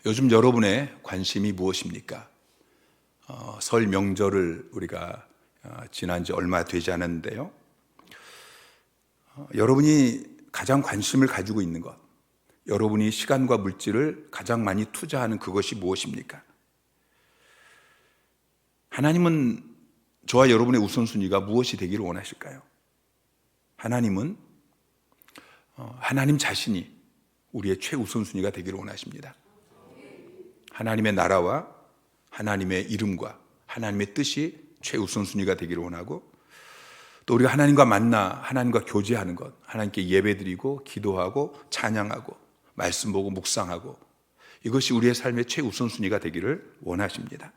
요즘 여러분의 관심이 무엇입니까? 설 명절을 우리가 지난 지 얼마 되지 않았는데요. 여러분이 가장 관심을 가지고 있는 것, 여러분이 시간과 물질을 가장 많이 투자하는 그것이 무엇입니까? 하나님은 저와 여러분의 우선순위가 무엇이 되기를 원하실까요? 하나님은 하나님 자신이 우리의 최우선순위가 되기를 원하십니다. 하나님의 나라와 하나님의 이름과 하나님의 뜻이 최우선순위가 되기를 원하고, 또 우리가 하나님과 만나 하나님과 교제하는 것, 하나님께 예배드리고 기도하고 찬양하고 말씀 보고 묵상하고, 이것이 우리의 삶의 최우선순위가 되기를 원하십니다.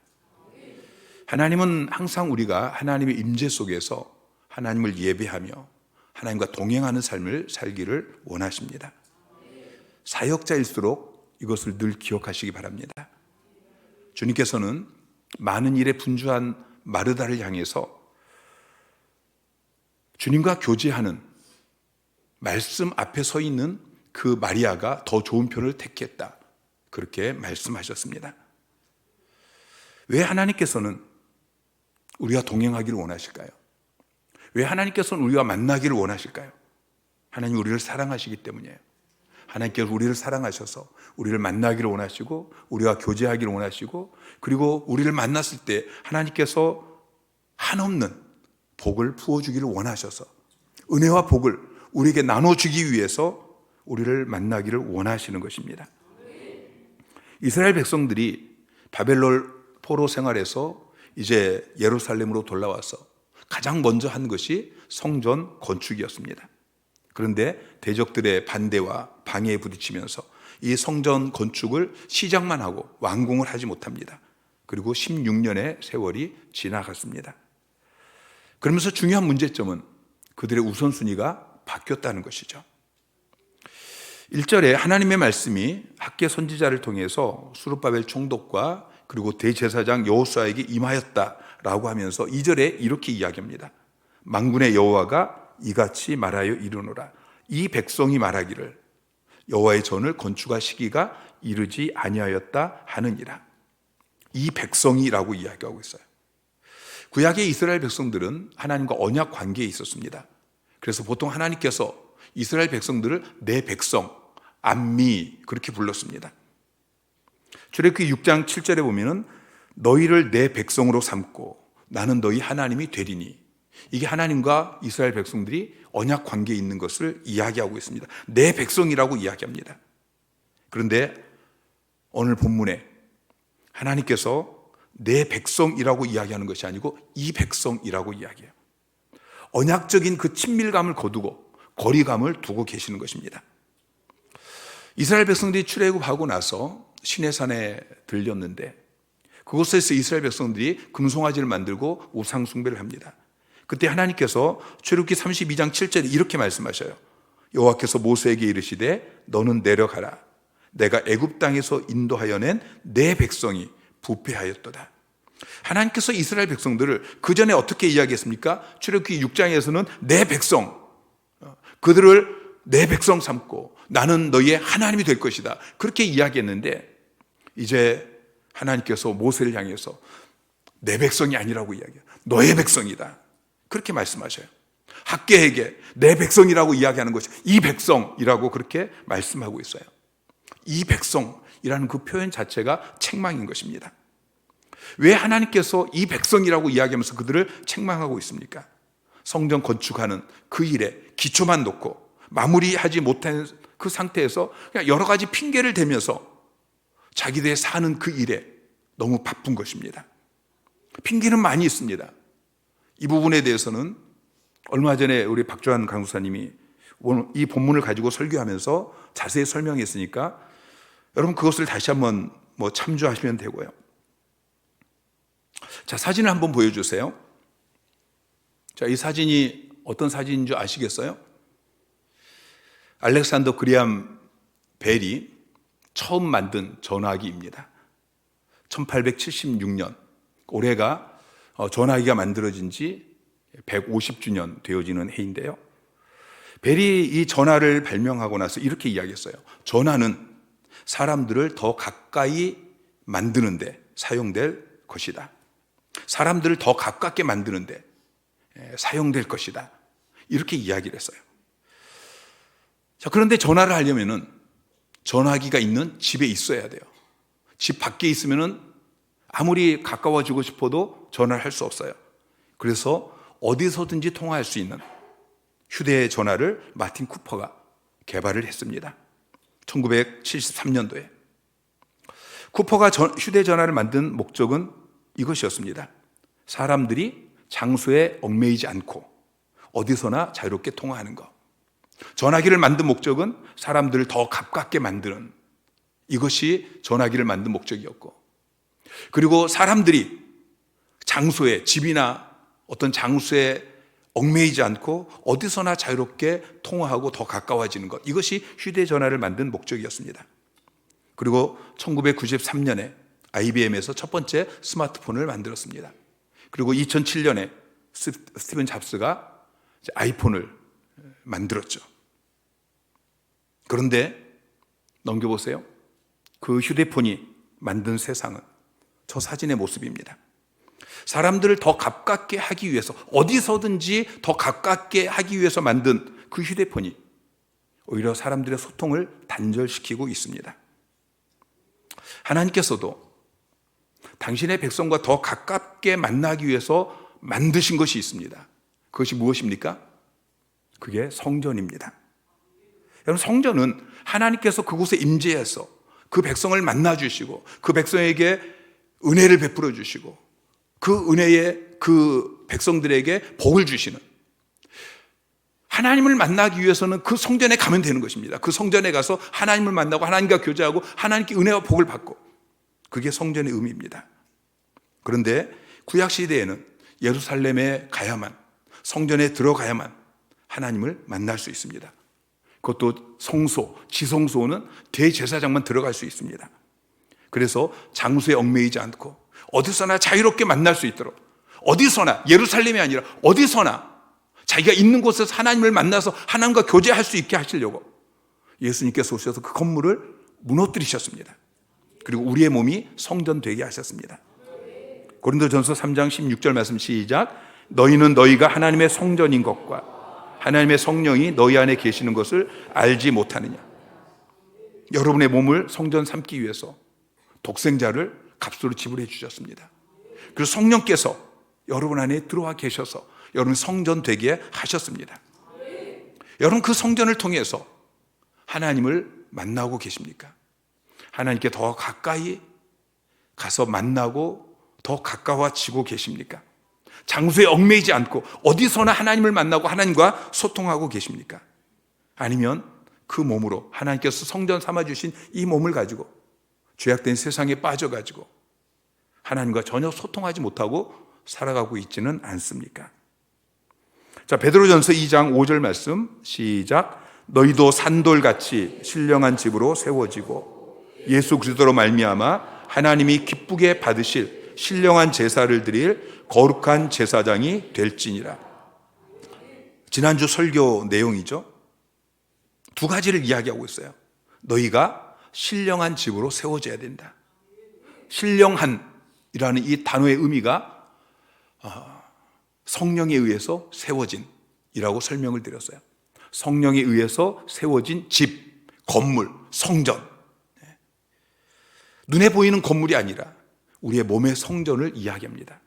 하나님은 항상 우리가 하나님의 임재 속에서 하나님을 예배하며 하나님과 동행하는 삶을 살기를 원하십니다. 사역자일수록 이것을 늘 기억하시기 바랍니다. 주님께서는 많은 일에 분주한 마르다를 향해서 주님과 교제하는, 말씀 앞에 서 있는 그 마리아가 더 좋은 편을 택했다, 그렇게 말씀하셨습니다. 왜 하나님께서는 우리가 동행하기를 원하실까요? 왜 하나님께서는 우리가 만나기를 원하실까요? 하나님 우리를 사랑하시기 때문이에요. 하나님께서 우리를 사랑하셔서 우리를 만나기를 원하시고 우리와 교제하기를 원하시고, 그리고 우리를 만났을 때 하나님께서 한없는 복을 부어주기를 원하셔서 은혜와 복을 우리에게 나눠주기 위해서 우리를 만나기를 원하시는 것입니다. 이스라엘 백성들이 바벨론 포로 생활에서 이제 예루살렘으로 돌아와서 가장 먼저 한 것이 성전 건축이었습니다. 그런데 대적들의 반대와 방해에 부딪히면서 이 성전 건축을 시작만 하고 완공을 하지 못합니다. 그리고 16년의 세월이 지나갔습니다. 그러면서 중요한 문제점은 그들의 우선순위가 바뀌었다는 것이죠. 1절에 하나님의 말씀이 학개 선지자를 통해서 수르바벨 총독과 그리고 대제사장 여호수아에게 임하였다라고 하면서 2절에 이렇게 이야기합니다. 만군의 여호와가 이같이 말하여 이르노라. 이 백성이 말하기를 여호와의 전을 건축할 시기가 이르지 아니하였다 하느니라. 이 백성이라고 이야기하고 있어요. 구약의 이스라엘 백성들은 하나님과 언약 관계에 있었습니다. 그래서 보통 하나님께서 이스라엘 백성들을 내 백성, 암미, 그렇게 불렀습니다. 출애굽기 6장 7절에 보면은 너희를 내 백성으로 삼고 나는 너희 하나님이 되리니, 이게 하나님과 이스라엘 백성들이 언약 관계에 있는 것을 이야기하고 있습니다. 내 백성이라고 이야기합니다. 그런데 오늘 본문에 하나님께서 내 백성이라고 이야기하는 것이 아니고 이 백성이라고 이야기해요. 언약적인 그 친밀감을 거두고 거리감을 두고 계시는 것입니다. 이스라엘 백성들이 출애굽하고 나서 시내산에 들렸는데, 그곳에서 이스라엘 백성들이 금송아지를 만들고 우상 숭배를 합니다. 그때 하나님께서 출애굽기 32장 7절에 이렇게 말씀하셔요. 여호와께서 모세에게 이르시되 너는 내려가라. 내가 애굽 땅에서 인도하여 낸 내 백성이 부패하였도다. 하나님께서 이스라엘 백성들을 그 전에 어떻게 이야기했습니까? 출애굽기 6장에서는 내 백성, 그들을 내 백성 삼고 나는 너희의 하나님이 될 것이다, 그렇게 이야기했는데, 이제 하나님께서 모세를 향해서 내 백성이 아니라고 이야기해요. 너의 백성이다, 그렇게 말씀하셔요. 학개에게 내 백성이라고 이야기하는 것이 이 백성이라고 그렇게 말씀하고 있어요. 이 백성이라는 그 표현 자체가 책망인 것입니다. 왜 하나님께서 이 백성이라고 이야기하면서 그들을 책망하고 있습니까? 성전 건축하는 그 일에 기초만 놓고 마무리하지 못한 그 상태에서 그냥 여러 가지 핑계를 대면서 자기들의 사는 그 일에 너무 바쁜 것입니다. 핑계는 많이 있습니다. 이 부분에 대해서는 얼마 전에 우리 박주환 강사님이 이 본문을 가지고 설교하면서 자세히 설명했으니까 여러분 그것을 다시 한번 참조하시면 되고요. 자, 사진을 한번 보여주세요. 자, 이 사진이 어떤 사진인 줄 아시겠어요? 알렉산더 그리함 벨이 처음 만든 전화기입니다. 1876년, 올해가 전화기가 만들어진 지 150주년 되어지는 해인데요. 벨이 이 전화를 발명하고 나서 이렇게 이야기했어요. 전화는 사람들을 더 가까이 만드는데 사용될 것이다. 사람들을 더 가깝게 만드는데 사용될 것이다. 이렇게 이야기를 했어요. 자, 그런데 전화를 하려면은 전화기가 있는 집에 있어야 돼요. 집 밖에 있으면은 아무리 가까워지고 싶어도 전화를 할 수 없어요. 그래서 어디서든지 통화할 수 있는 휴대전화를 마틴 쿠퍼가 개발을 했습니다. 1973년도에. 쿠퍼가 휴대전화를 만든 목적은 이것이었습니다. 사람들이 장소에 얽매이지 않고 어디서나 자유롭게 통화하는 것. 전화기를 만든 목적은 사람들을 더 가깝게 만드는, 이것이 전화기를 만든 목적이었고, 그리고 사람들이 장소에, 집이나 어떤 장소에 얽매이지 않고 어디서나 자유롭게 통화하고 더 가까워지는 것, 이것이 휴대전화를 만든 목적이었습니다. 그리고 1993년에 IBM에서 첫 번째 스마트폰을 만들었습니다. 그리고 2007년에 스티븐 잡스가 아이폰을 만들었죠. 그런데 넘겨보세요. 그 휴대폰이 만든 세상은 저 사진의 모습입니다. 사람들을 더 가깝게 하기 위해서, 어디서든지 더 가깝게 하기 위해서 만든 그 휴대폰이 오히려 사람들의 소통을 단절시키고 있습니다. 하나님께서도 당신의 백성과 더 가깝게 만나기 위해서 만드신 것이 있습니다. 그것이 무엇입니까? 그게 성전입니다. 여러분, 성전은 하나님께서 그곳에 임재해서 그 백성을 만나주시고 그 백성에게 은혜를 베풀어 주시고 그 은혜에 그 백성들에게 복을 주시는, 하나님을 만나기 위해서는 그 성전에 가면 되는 것입니다. 그 성전에 가서 하나님을 만나고 하나님과 교제하고 하나님께 은혜와 복을 받고, 그게 성전의 의미입니다. 그런데 구약시대에는 예루살렘에 가야만, 성전에 들어가야만 하나님을 만날 수 있습니다. 그것도 성소, 지성소는 대제사장만 들어갈 수 있습니다. 그래서 장소에 얽매이지 않고 어디서나 자유롭게 만날 수 있도록, 어디서나, 예루살렘이 아니라 어디서나 자기가 있는 곳에서 하나님을 만나서 하나님과 교제할 수 있게 하시려고 예수님께서 오셔서 그 건물을 무너뜨리셨습니다. 그리고 우리의 몸이 성전 되게 하셨습니다. 고린도전서 3장 16절 말씀 시작. 너희는 너희가 하나님의 성전인 것과 하나님의 성령이 너희 안에 계시는 것을 알지 못하느냐. 여러분의 몸을 성전 삼기 위해서 독생자를 값으로 지불해 주셨습니다. 그리고 성령께서 여러분 안에 들어와 계셔서 여러분 성전 되게 하셨습니다. 여러분, 그 성전을 통해서 하나님을 만나고 계십니까? 하나님께 더 가까이 가서 만나고 더 가까워지고 계십니까? 장소에 얽매이지 않고 어디서나 하나님을 만나고 하나님과 소통하고 계십니까? 아니면 그 몸으로 하나님께서 성전 삼아주신 이 몸을 가지고 죄악된 세상에 빠져가지고 하나님과 전혀 소통하지 못하고 살아가고 있지는 않습니까? 자, 베드로전서 2장 5절 말씀 시작. 너희도 산돌같이 신령한 집으로 세워지고 예수 그리스도로 말미암아 하나님이 기쁘게 받으실 신령한 제사를 드릴 거룩한 제사장이 될지니라. 지난주 설교 내용이죠. 두 가지를 이야기하고 있어요. 너희가 신령한 집으로 세워져야 된다. 신령한이라는 이 단어의 의미가 성령에 의해서 세워진이라고 설명을 드렸어요. 성령에 의해서 세워진 집, 건물, 성전. 눈에 보이는 건물이 아니라 우리의 몸의 성전을 이야기합니다.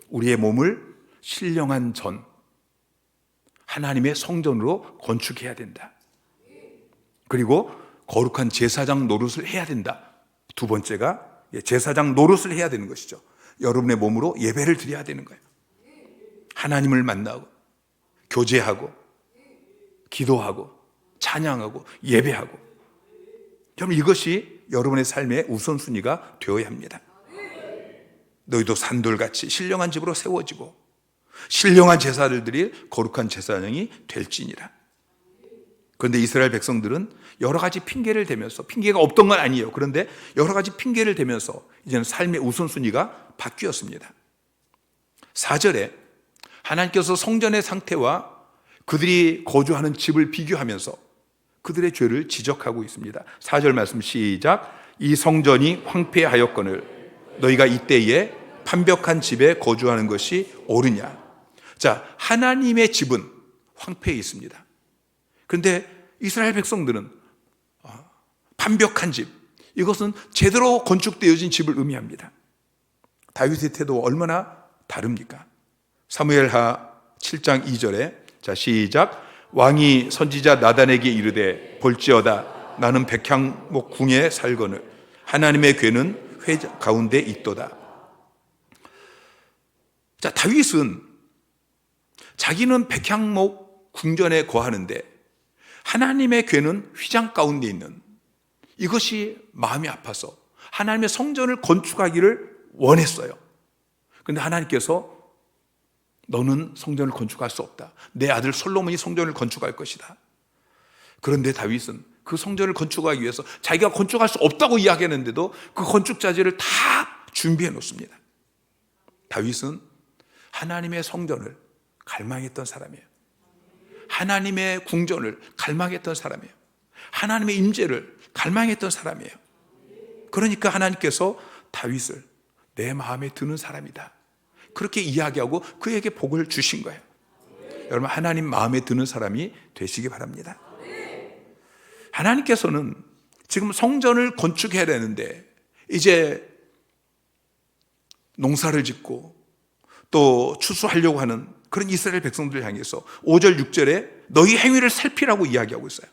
우리의 몸을 신령한 전, 하나님의 성전으로 건축해야 된다. 그리고 거룩한 제사장 노릇을 해야 된다. 두 번째가 제사장 노릇을 해야 되는 것이죠. 여러분의 몸으로 예배를 드려야 되는 거예요. 하나님을 만나고 교제하고 기도하고 찬양하고 예배하고, 여러분, 이것이 여러분의 삶의 우선순위가 되어야 합니다. 너희도 산돌같이 신령한 집으로 세워지고 신령한 제사를 드릴 거룩한 제사장이 될지니라. 그런데 이스라엘 백성들은 여러 가지 핑계를 대면서, 핑계가 없던 건 아니에요. 그런데 여러 가지 핑계를 대면서 이제는 삶의 우선순위가 바뀌었습니다. 4절에 하나님께서 성전의 상태와 그들이 거주하는 집을 비교하면서 그들의 죄를 지적하고 있습니다. 4절 말씀 시작. 이 성전이 황폐하였거늘 너희가 이때에 판벽한 집에 거주하는 것이 옳으냐. 자, 하나님의 집은 황폐해 있습니다. 그런데 이스라엘 백성들은 판벽한 집, 이것은 제대로 건축되어진 집을 의미합니다. 다윗의 태도가 얼마나 다릅니까? 사무엘하 7장 2절에 자 시작. 왕이 선지자 나단에게 이르되 볼지어다 나는 백향목 궁에 살거늘 하나님의 궤는 회 가운데 있도다. 자, 다윗은 자기는 백향목 궁전에 거하는데 하나님의 궤는 휘장 가운데 있는, 이것이 마음이 아파서 하나님의 성전을 건축하기를 원했어요. 그런데 하나님께서 너는 성전을 건축할 수 없다. 내 아들 솔로몬이 성전을 건축할 것이다. 그런데 다윗은 그 성전을 건축하기 위해서 자기가 건축할 수 없다고 이야기했는데도 그 건축 자재를 다 준비해 놓습니다. 다윗은 하나님의 성전을 갈망했던 사람이에요. 하나님의 궁전을 갈망했던 사람이에요. 하나님의 임재를 갈망했던 사람이에요. 그러니까 하나님께서 다윗을 내 마음에 드는 사람이다, 그렇게 이야기하고 그에게 복을 주신 거예요. 여러분, 하나님 마음에 드는 사람이 되시기 바랍니다. 하나님께서는 지금 성전을 건축해야 되는데 이제 농사를 짓고 또 추수하려고 하는 그런 이스라엘 백성들을 향해서 5절 6절에 너희 행위를 살피라고 이야기하고 있어요.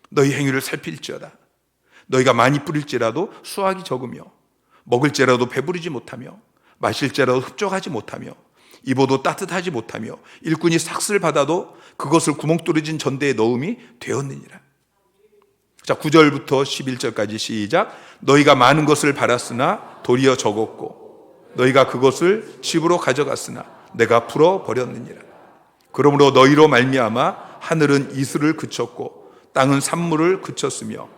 너희 행위를 살필지어다. 너희가 많이 뿌릴지라도 수확이 적으며 먹을지라도 배부르지 못하며 마실지라도 흡족하지 못하며 입어도 따뜻하지 못하며 일꾼이 삭슬 받아도 그것을 구멍 뚫어진 전대에 넣음이 되었느니라. 자, 9절부터 11절까지 시작. 너희가 많은 것을 바랐으나 도리어 적었고 너희가 그것을 집으로 가져갔으나 내가 풀어버렸느니라. 그러므로 너희로 말미암아 하늘은 이슬을 그쳤고 땅은 산물을 그쳤으며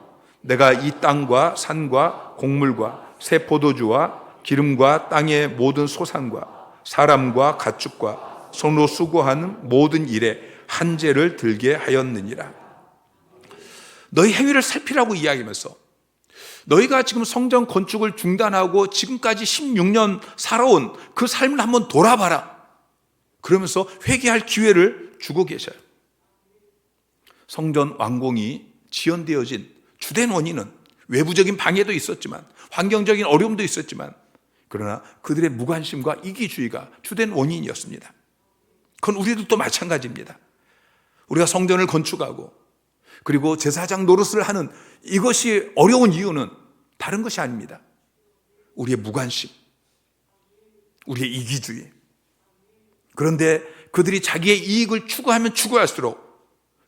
내가 이 땅과 산과 곡물과 새 포도주와 기름과 땅의 모든 소산과 사람과 가축과 손으로 수고하는 모든 일에 한재를 들게 하였느니라. 너희 행위를 살피라고 이야기하면서 너희가 지금 성전 건축을 중단하고 지금까지 16년 살아온 그 삶을 한번 돌아봐라, 그러면서 회개할 기회를 주고 계셔요. 성전 완공이 지연되어진 주된 원인은 외부적인 방해도 있었지만 환경적인 어려움도 있었지만 그러나 그들의 무관심과 이기주의가 주된 원인이었습니다. 그건 우리도 마찬가지입니다. 우리가 성전을 건축하고 그리고 제사장 노릇을 하는 이것이 어려운 이유는 다른 것이 아닙니다. 우리의 무관심, 우리의 이기주의. 그런데 그들이 자기의 이익을 추구하면 추구할수록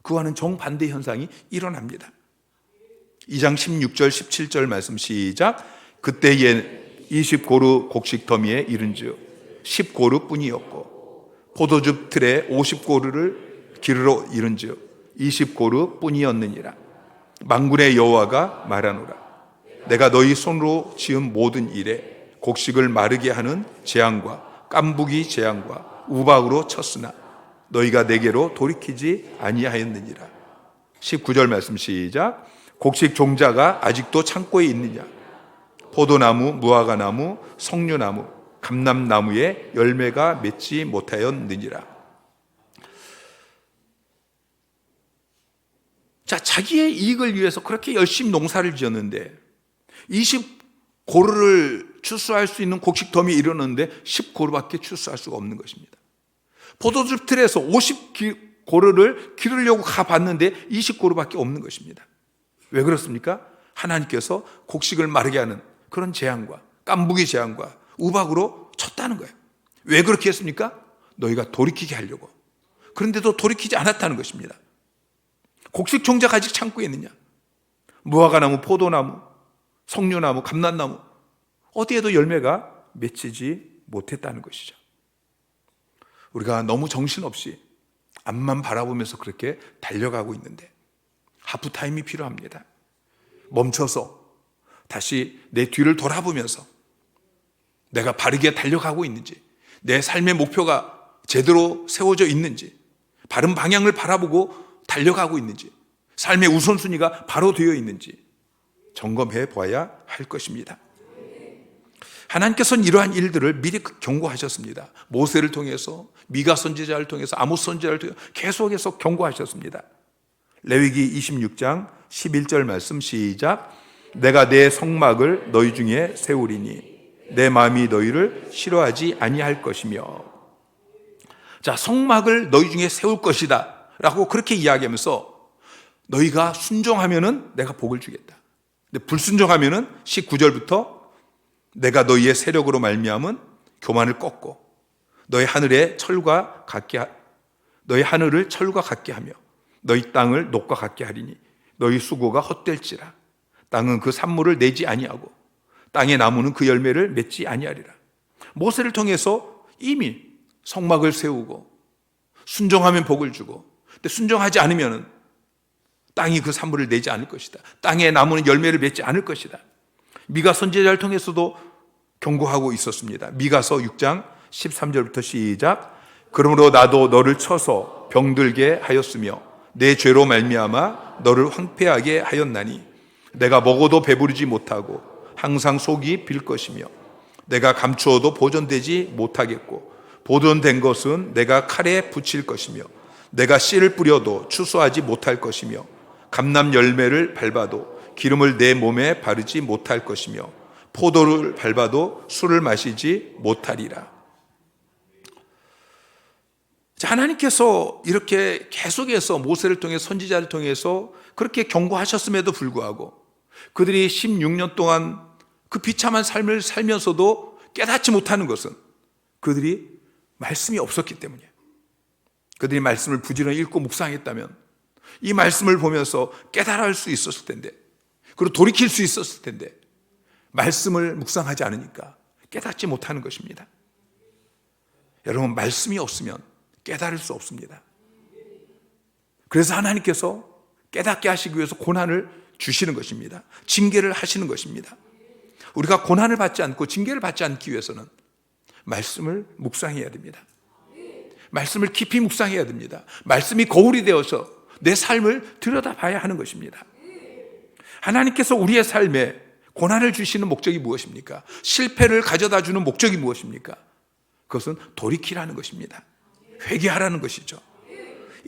그와는 정반대 현상이 일어납니다. 2장 16절 17절 말씀 시작. 그때에 20고루 곡식 더미에 이른즉 10고루 뿐이었고 포도즙 틀에 50고루를 기르러 이른즉 20고루 뿐이었느니라. 만군의 여호와가 말하노라. 내가 너희 손으로 지은 모든 일에 곡식을 마르게 하는 재앙과 깐부기 재앙과 우박으로 쳤으나 너희가 내게로 돌이키지 아니하였느니라. 19절 말씀 시작. 곡식 종자가 아직도 창고에 있느냐? 포도나무, 무화과나무, 석류나무, 감람나무에 열매가 맺지 못하였느니라. 자, 자기의 이익을 위해서 그렇게 열심히 농사를 지었는데 20고루를 추수할 수 있는 곡식 덤이 이르렀는데 10고루밖에 추수할 수가 없는 것입니다. 포도즙 틀에서 50고루를 기르려고 가봤는데 20고루밖에 없는 것입니다. 왜 그렇습니까? 하나님께서 곡식을 마르게 하는 그런 재앙과 깐부기 재앙과 우박으로 쳤다는 거예요. 왜 그렇게 했습니까? 너희가 돌이키게 하려고. 그런데도 돌이키지 않았다는 것입니다. 곡식 종자가 아직 창고에 있느냐? 무화과나무, 포도나무, 석류나무, 감람나무 어디에도 열매가 맺히지 못했다는 것이죠. 우리가 너무 정신없이 앞만 바라보면서 그렇게 달려가고 있는데 하프타임이 필요합니다. 멈춰서 다시 내 뒤를 돌아보면서 내가 바르게 달려가고 있는지, 내 삶의 목표가 제대로 세워져 있는지, 바른 방향을 바라보고 달려가고 있는지, 삶의 우선순위가 바로 되어 있는지 점검해 보아야 할 것입니다. 하나님께서는 이러한 일들을 미리 경고하셨습니다. 모세를 통해서, 미가 선지자를 통해서, 아모스 선지자를 통해서 계속해서 경고하셨습니다. 레위기 26장 11절 말씀 시작. 내가 내 성막을 너희 중에 세우리니 내 마음이 너희를 싫어하지 아니할 것이며. 자, 성막을 너희 중에 세울 것이다 라고 그렇게 이야기하면서 너희가 순종하면은 내가 복을 주겠다. 근데 불순종하면은 19절부터 내가 너희의 세력으로 말미암은 교만을 꺾고 너희 하늘을 철과 같게 하며 너희 땅을 녹과 같게 하리니 너희 수고가 헛될지라. 땅은 그 산물을 내지 아니하고 땅의 나무는 그 열매를 맺지 아니하리라. 모세를 통해서 이미 성막을 세우고 순종하면 복을 주고, 근데 순종하지 않으면 땅이 그 산물을 내지 않을 것이다. 땅의 나무는 열매를 맺지 않을 것이다. 미가 선지자를 통해서도 경고하고 있었습니다. 미가서 6장 13절부터 시작. 그러므로 나도 너를 쳐서 병들게 하였으며 내 죄로 말미암아 너를 황폐하게 하였나니 내가 먹어도 배부르지 못하고 항상 속이 빌 것이며 내가 감추어도 보존되지 못하겠고 보존된 것은 내가 칼에 붙일 것이며 내가 씨를 뿌려도 추수하지 못할 것이며 감람 열매를 밟아도 기름을 내 몸에 바르지 못할 것이며 포도를 밟아도 술을 마시지 못하리라. 하나님께서 이렇게 계속해서 모세를 통해 선지자를 통해서 그렇게 경고하셨음에도 불구하고 그들이 16년 동안 그 비참한 삶을 살면서도 깨닫지 못하는 것은 그들이 말씀이 없었기 때문이에요. 그들이 말씀을 부지런히 읽고 묵상했다면 이 말씀을 보면서 깨달을 수 있었을 텐데, 그리고 돌이킬 수 있었을 텐데 말씀을 묵상하지 않으니까 깨닫지 못하는 것입니다. 여러분, 말씀이 없으면 깨달을 수 없습니다. 그래서 하나님께서 깨닫게 하시기 위해서 고난을 주시는 것입니다. 징계를 하시는 것입니다. 우리가 고난을 받지 않고 징계를 받지 않기 위해서는 말씀을 묵상해야 됩니다. 말씀을 깊이 묵상해야 됩니다. 말씀이 거울이 되어서 내 삶을 들여다봐야 하는 것입니다. 하나님께서 우리의 삶에 고난을 주시는 목적이 무엇입니까? 실패를 가져다 주는 목적이 무엇입니까? 그것은 돌이키라는 것입니다. 회개하라는 것이죠.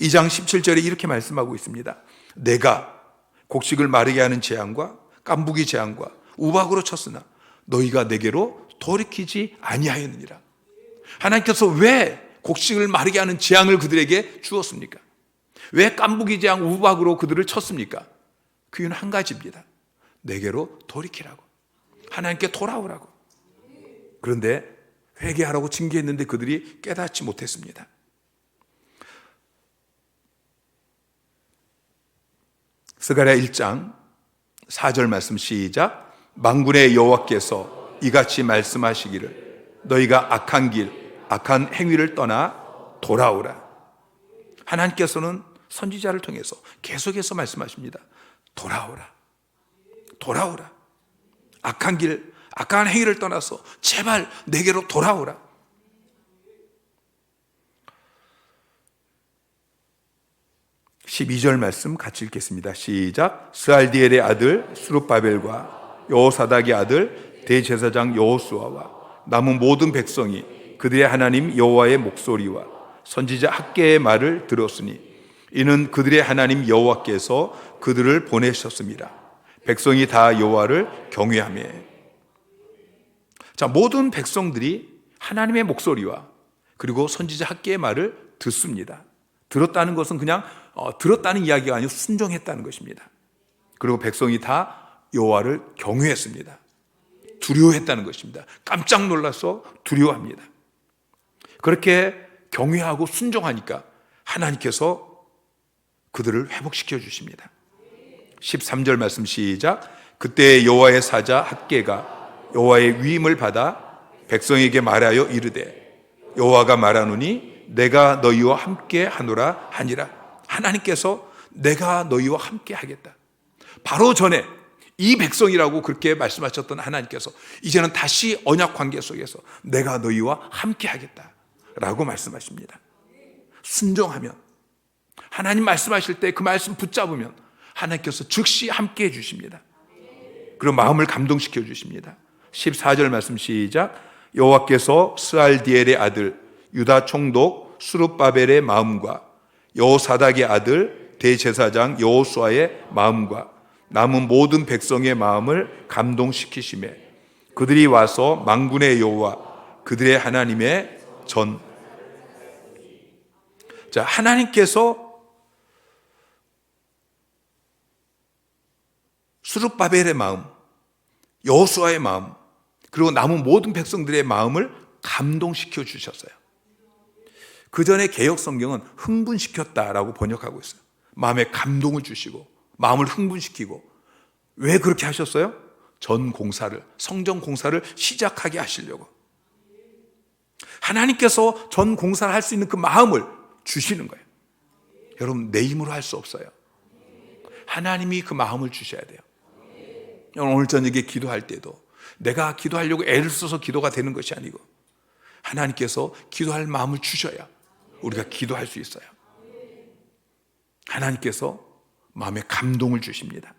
2장 17절에 이렇게 말씀하고 있습니다. 내가 곡식을 마르게 하는 재앙과 깐부기 재앙과 우박으로 쳤으나 너희가 내게로 돌이키지 아니하였느니라. 하나님께서 왜 곡식을 마르게 하는 재앙을 그들에게 주었습니까? 왜 깐부기 재앙 우박으로 그들을 쳤습니까? 그 이유는 한 가지입니다. 내게로 돌이키라고, 하나님께 돌아오라고. 그런데 회개하라고 징계했는데 그들이 깨닫지 못했습니다. 스가랴 1장 4절 말씀 시작. 만군의 여호와께서 이같이 말씀하시기를 너희가 악한 길, 악한 행위를 떠나 돌아오라. 하나님께서는 선지자를 통해서 계속해서 말씀하십니다. 돌아오라, 돌아오라. 악한 길, 악한 행위를 떠나서 제발 내게로 돌아오라. (12절) 말씀 같이 읽겠습니다. 시작. 스알디엘의 아들 스룹바벨과 여호사닥의 아들 대제사장 여호수아와 남은 모든 백성이 그들의 하나님 여호와의 목소리와 선지자 학개의 말을 들었으니 이는 그들의 하나님 여호와께서 그들을 보내셨습니다. 백성이 다 여호와를 경외하며. 자, 모든 백성들이 하나님의 목소리와 그리고 선지자 학개의 말을 듣습니다. 들었다는 것은 그냥 들었다는 이야기가 아니고 순종했다는 것입니다. 그리고 백성이 다 여호와를 경외했습니다. 두려워했다는 것입니다. 깜짝 놀라서 두려워합니다. 그렇게 경외하고 순종하니까 하나님께서 그들을 회복시켜 주십니다. 13절 말씀 시작. 그때 여호와의 사자 학개가 여호와의 위임을 받아 백성에게 말하여 이르되 여호와가 말하노니 내가 너희와 함께 하노라 하니라. 하나님께서 내가 너희와 함께 하겠다. 바로 전에 이 백성이라고 그렇게 말씀하셨던 하나님께서 이제는 다시 언약 관계 속에서 내가 너희와 함께 하겠다 라고 말씀하십니다. 순종하면, 하나님 말씀하실 때 그 말씀 붙잡으면 하나님께서 즉시 함께 해 주십니다. 그리고 마음을 감동시켜 주십니다. 14절 말씀 시작. 여호와께서 스알디엘의 아들 유다 총독 수룹바벨의 마음과 여호사닥의 아들 대제사장 여호수아의 마음과 남은 모든 백성의 마음을 감동시키시매 그들이 와서 만군의 여호와 그들의 하나님의 전. 자, 하나님께서 수룹바벨의 마음, 여호수아의 마음, 그리고 남은 모든 백성들의 마음을 감동시켜 주셨어요. 그 전에 개역 성경은 흥분시켰다라고 번역하고 있어요. 마음에 감동을 주시고 마음을 흥분시키고. 왜 그렇게 하셨어요? 전 공사를, 성전 공사를 시작하게 하시려고. 하나님께서 전 공사를 할 수 있는 그 마음을 주시는 거예요. 여러분, 내 힘으로 할 수 없어요. 하나님이 그 마음을 주셔야 돼요. 오늘 저녁에 기도할 때도 내가 기도하려고 애를 써서 기도가 되는 것이 아니고 하나님께서 기도할 마음을 주셔야 우리가 기도할 수 있어요. 하나님께서 마음에 감동을 주십니다.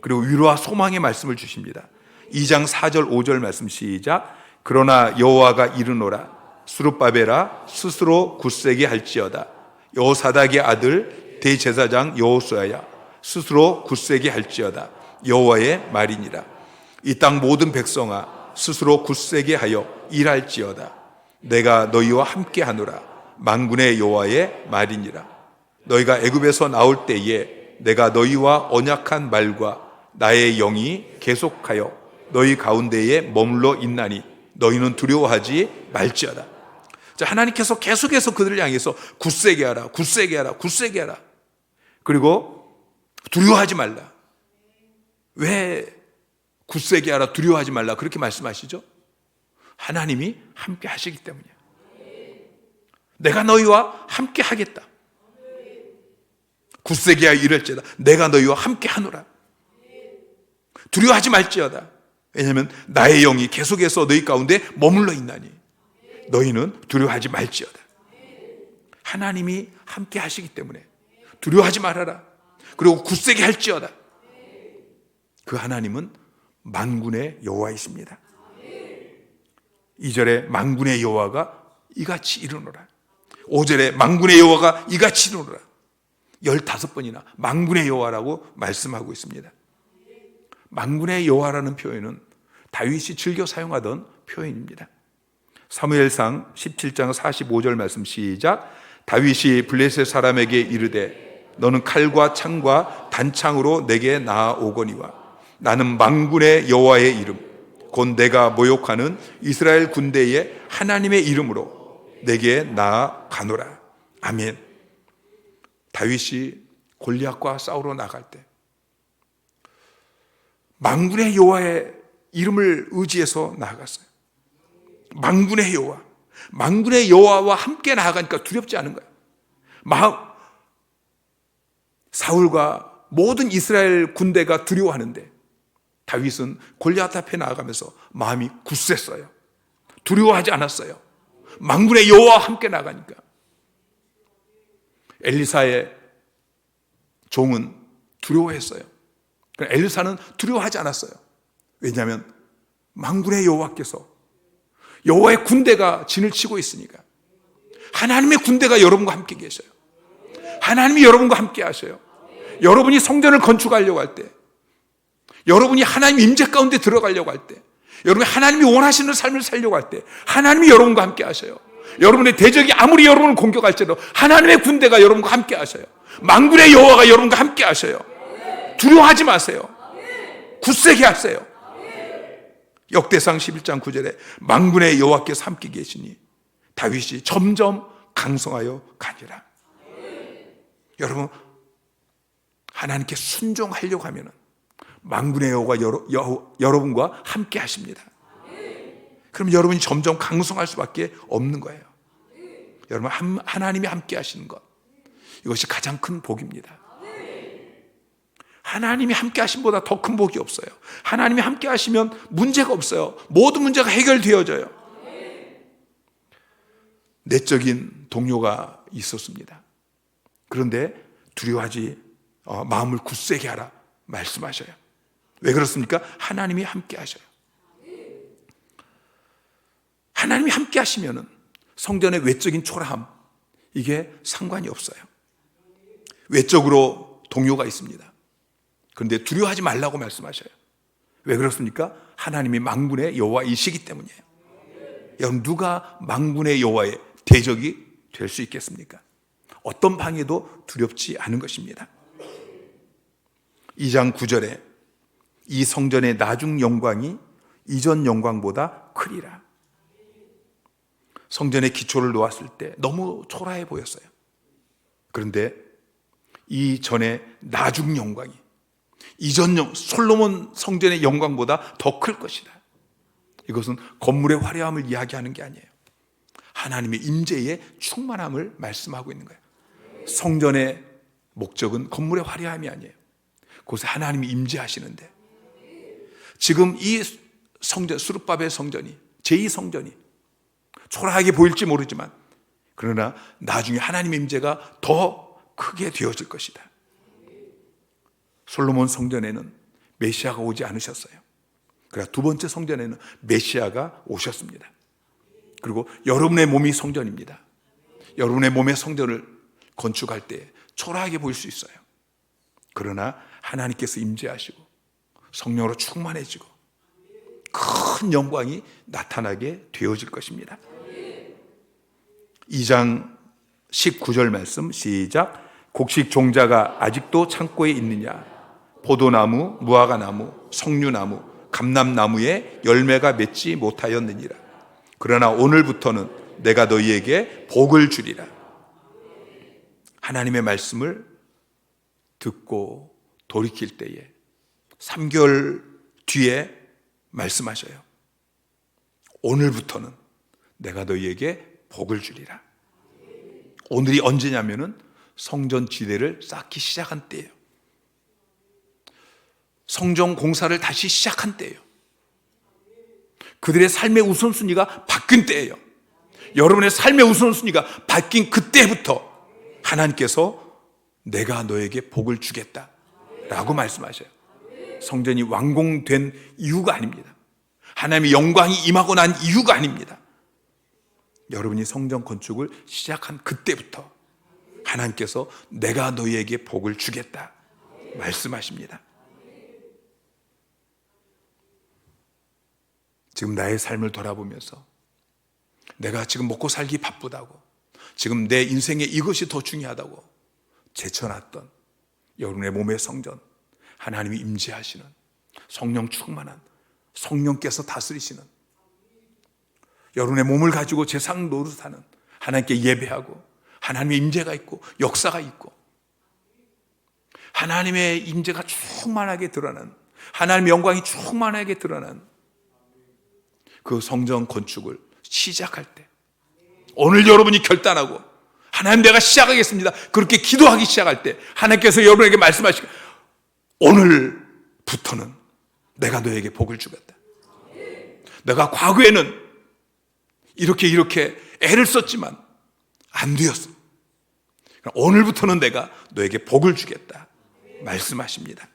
그리고 위로와 소망의 말씀을 주십니다. 2장 4절 5절 말씀 시작. 그러나 여호와가 이르노라 수룹바벨아 스스로 굳세게 할지어다. 여호사닥의 아들 대제사장 여호수아야 스스로 굳세게 할지어다. 여호와의 말이니라. 이 땅 모든 백성아 스스로 굳세게 하여 일할지어다. 내가 너희와 함께 하노라. 만군의 여호와의 말이니라. 너희가 애굽에서 나올 때에 내가 너희와 언약한 말과 나의 영이 계속하여 너희 가운데에 머물러 있나니 너희는 두려워하지 말지어다. 자, 하나님께서 계속해서 그들을 향해서 굳세게 하라, 굳세게 하라, 굳세게 하라. 그리고 두려워하지 말라. 왜 굳세게 하라, 두려워하지 말라 그렇게 말씀하시죠? 하나님이 함께 하시기 때문이야. 내가 너희와 함께 하겠다. 굳세게 하여 이럴지어다. 내가 너희와 함께 하노라. 두려워하지 말지어다. 왜냐하면 나의 영이 계속해서 너희 가운데 머물러 있나니 너희는 두려워하지 말지어다. 하나님이 함께 하시기 때문에 두려워하지 말아라. 그리고 굳세게 할지어다. 그 하나님은 만군의 여호와이십니다. 2절에 만군의 여호와가 이같이 이르노라. 5절에 만군의 여호와가 이같이 이르노라. 15번이나 만군의 여호와라고 말씀하고 있습니다. 만군의 여호와라는 표현은 다윗이 즐겨 사용하던 표현입니다. 사무엘상 17장 45절 말씀 시작. 다윗이 블레셋 사람에게 이르되 너는 칼과 창과 단창으로 내게 나아오거니와 나는 만군의 여호와의 이름 곧 내가 모욕하는 이스라엘 군대의 하나님의 이름으로 내게 나아가노라. 아멘. 다윗이 골리앗과 싸우러 나갈 때 만군의 여호와의 이름을 의지해서 나아갔어요. 만군의 여호와, 만군의 여호와와 함께 나아가니까 두렵지 않은 거예요. 사울과 모든 이스라엘 군대가 두려워하는데 다윗은 골리앗 앞에 나아가면서 마음이 굳셌어요. 두려워하지 않았어요. 만군의 여호와와 함께 나가니까. 엘리사의 종은 두려워했어요. 엘리사는 두려워하지 않았어요. 왜냐하면 만군의 여호와께서 여호와의 군대가 진을 치고 있으니까. 하나님의 군대가 여러분과 함께 계셔요. 하나님이 여러분과 함께 하셔요. 여러분이 성전을 건축하려고 할 때, 여러분이 하나님 임재 가운데 들어가려고 할 때, 여러분이 하나님이 원하시는 삶을 살려고 할 때 하나님이 여러분과 함께 하셔요. 여러분의 대적이 아무리 여러분을 공격할지라도 하나님의 군대가 여러분과 함께 하셔요. 만군의 여호와가 여러분과 함께 하셔요. 두려워하지 마세요. 굳세게 하세요. 역대상 11장 9절에 만군의 여호와께서 함께 계시니 다윗이 점점 강성하여 가니라. 여러분, 하나님께 순종하려고 하면 만군의 여호와가 여러분과 함께 하십니다. 그럼 여러분이 점점 강성할 수밖에 없는 거예요. 여러분, 하나님이 함께 하시는 것, 이것이 가장 큰 복입니다. 하나님이 함께 하심보다 더 큰 복이 없어요. 하나님이 함께 하시면 문제가 없어요. 모든 문제가 해결되어져요. 내적인 동료가 있었습니다. 그런데 두려워하지 마음을 굳세게 하라 말씀하셔요. 왜 그렇습니까? 하나님이 함께 하셔요. 하나님이 함께 하시면은 성전의 외적인 초라함, 이게 상관이 없어요. 외적으로 동요가 있습니다. 그런데 두려워하지 말라고 말씀하셔요. 왜 그렇습니까? 하나님이 만군의 여호와이시기 때문이에요. 여러분, 누가 만군의 여호와의 대적이 될 수 있겠습니까? 어떤 방해도 두렵지 않은 것입니다. 2장 9절에 이 성전의 나중 영광이 이전 영광보다 크리라. 성전의 기초를 놓았을 때 너무 초라해 보였어요. 그런데 이전의 나중 영광이 이전 솔로몬 성전의 영광보다 더 클 것이다. 이것은 건물의 화려함을 이야기하는 게 아니에요. 하나님의 임재의 충만함을 말씀하고 있는 거예요. 성전의 목적은 건물의 화려함이 아니에요. 그곳에 하나님이 임재하시는데, 지금 이 성전, 스룹바벨 성전이, 제2성전이 초라하게 보일지 모르지만, 그러나 나중에 하나님의 임재가 더 크게 되어질 것이다. 솔로몬 성전에는 메시아가 오지 않으셨어요. 그러나 두 번째 성전에는 메시아가 오셨습니다. 그리고 여러분의 몸이 성전입니다. 여러분의 몸의 성전을 건축할 때 초라하게 보일 수 있어요. 그러나 하나님께서 임재하시고 성령으로 충만해지고 큰 영광이 나타나게 되어질 것입니다. 2장 19절 말씀 시작. 곡식 종자가 아직도 창고에 있느냐? 포도나무, 무화과나무, 석류나무, 감람나무에 열매가 맺지 못하였느니라. 그러나 오늘부터는 내가 너희에게 복을 주리라. 하나님의 말씀을 듣고 돌이킬 때에 3개월 뒤에 말씀하셔요. 오늘부터는 내가 너희에게 복을 주리라. 오늘이 언제냐면은 성전 지대를 쌓기 시작한 때예요. 성전 공사를 다시 시작한 때예요. 그들의 삶의 우선순위가 바뀐 때예요. 여러분의 삶의 우선순위가 바뀐 그때부터 하나님께서 내가 너에게 복을 주겠다 라고 말씀하셔요. 성전이 완공된 이유가 아닙니다. 하나님의 영광이 임하고 난 이유가 아닙니다. 여러분이 성전 건축을 시작한 그때부터 하나님께서 내가 너희에게 복을 주겠다 말씀하십니다. 지금 나의 삶을 돌아보면서 내가 지금 먹고 살기 바쁘다고, 지금 내 인생에 이것이 더 중요하다고 제쳐놨던 여러분의 몸의 성전, 하나님이 임재하시는 성령 충만한 성령께서 다스리시는, 여러분의 몸을 가지고 제상 노릇하는, 하나님께 예배하고 하나님의 임재가 있고 역사가 있고 하나님의 임재가 충만하게 드러나는, 하나님의 영광이 충만하게 드러나는 그 성전 건축을 시작할 때, 오늘 여러분이 결단하고 하나님 내가 시작하겠습니다 그렇게 기도하기 시작할 때 하나님께서 여러분에게 말씀하시고 오늘부터는 내가 너에게 복을 주겠다. 내가 과거에는 이렇게 애를 썼지만 안 되었어. 오늘부터는 내가 너에게 복을 주겠다 말씀하십니다.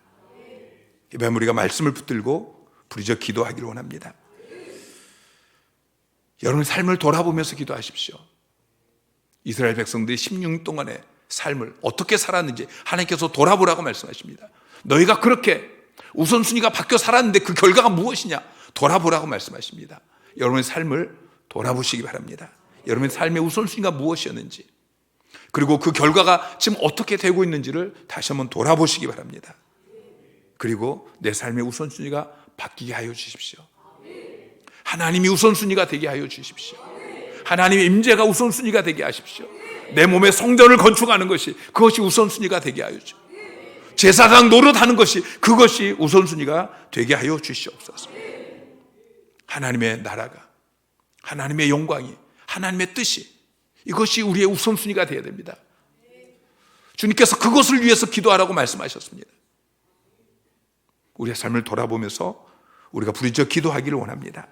이 밤 우리가 말씀을 붙들고 부르짖어 기도하기를 원합니다. 여러분 삶을 돌아보면서 기도하십시오. 이스라엘 백성들이 16년 동안의 삶을 어떻게 살았는지 하나님께서 돌아보라고 말씀하십니다. 너희가 그렇게 우선순위가 바뀌어 살았는데 그 결과가 무엇이냐? 돌아보라고 말씀하십니다. 여러분의 삶을 돌아보시기 바랍니다. 여러분의 삶의 우선순위가 무엇이었는지, 그리고 그 결과가 지금 어떻게 되고 있는지를 다시 한번 돌아보시기 바랍니다. 그리고 내 삶의 우선순위가 바뀌게 하여 주십시오. 하나님이 우선순위가 되게 하여 주십시오. 하나님의 임재가 우선순위가 되게 하십시오. 내 몸의 성전을 건축하는 것이, 그것이 우선순위가 되게 하여 주십시오. 제사장 노릇하는 것이, 그것이 우선순위가 되게 하여 주시옵소서. 하나님의 나라가, 하나님의 영광이, 하나님의 뜻이, 이것이 우리의 우선순위가 되어야 됩니다. 주님께서 그것을 위해서 기도하라고 말씀하셨습니다. 우리의 삶을 돌아보면서 우리가 부르짖어 기도하기를 원합니다.